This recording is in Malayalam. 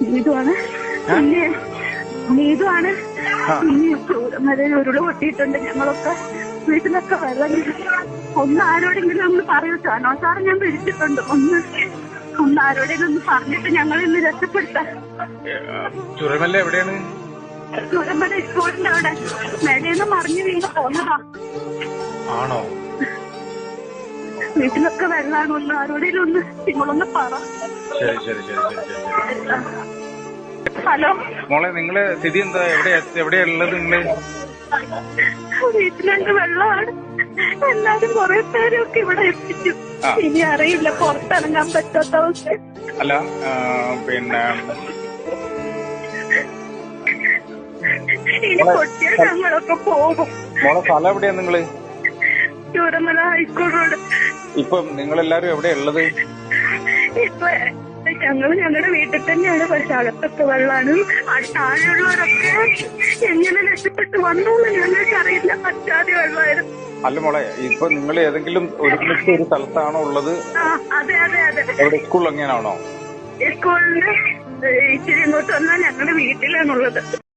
നീതുവാണ് പിന്നെ നീതുവാണ് പിന്നെ ചൂരമല ഉരുള് പൊട്ടിയിട്ടുണ്ട്. ഞങ്ങളൊക്കെ വീട്ടിലൊക്കെ വെള്ളം ഒന്ന് ആരോടെങ്കിലും ഒന്ന് പറയൂ. സാനോ സാറ് ഞാൻ വിളിച്ചിട്ടുണ്ട്. ഒന്ന് ആരോടെങ്കിലും ഒന്ന് പറഞ്ഞിട്ട് ഞങ്ങൾ ഇന്ന് രക്ഷപ്പെടുത്താം. ചുരമല എവിടെയാണ്? ചൂരമല സ്കൂളിന്റെ അവിടെ മേലേന്ന് മറിഞ്ഞു വീണ് പോന്നതാ. ആണോ? വീട്ടിലൊക്കെ വെള്ളമാണ്. ഒന്ന് ആരോടെങ്കിലും ഒന്ന് നിങ്ങളൊന്ന് പറ. ശരി ശരി ശരി ശരി ശരി. ഹലോ മോളെ, നിങ്ങളെ സ്ഥിതി എന്താ? എവിടെയാ ഉള്ളത് നിങ്ങള്? വീട്ടിലുണ്ട്, വെള്ളമാണ്. എല്ലാരും കുറെ പേരൊക്കെ ഇവിടെ എത്തിച്ചു. ഇനി അറിയില്ല, പുറത്തിറങ്ങാൻ പറ്റാത്ത അവസ്ഥ. അല്ല പിന്നെ ഇനി പൊട്ടിയ ഞങ്ങളൊക്കെ പോകും. മോളെ സ്ഥലം എവിടെയാ നിങ്ങള്? Chooramala high school road. ഇപ്പം നിങ്ങളെല്ലാരും എവിടെയാ ഉള്ളത്? ഇപ്പൊ ഞങ്ങളുടെ വീട്ടിൽ തന്നെയാണ്. പക്ഷെ അകത്തൊക്കെ വെള്ളമാണ്. താഴെയുള്ളവരൊക്കെ എങ്ങനെ രക്ഷപ്പെട്ട് വന്നോന്ന് ഞങ്ങൾക്കറിയില്ല. പറ്റാതെ വെള്ളമായിരുന്നു. അല്ല മോളെ, ഇപ്പൊ നിങ്ങൾ ഏതെങ്കിലും ഒരുമിച്ച് ഒരു സ്ഥലത്താണോ ഉള്ളത്? അതെ അതെ അതെ. എവിടെ? സ്കൂളിൽ എങ്ങനെയാണോ? സ്കൂളിന് ഇച്ചിരി ഇങ്ങോട്ട് വന്നാൽ ഞങ്ങളുടെ വീട്ടിലാണുള്ളത്.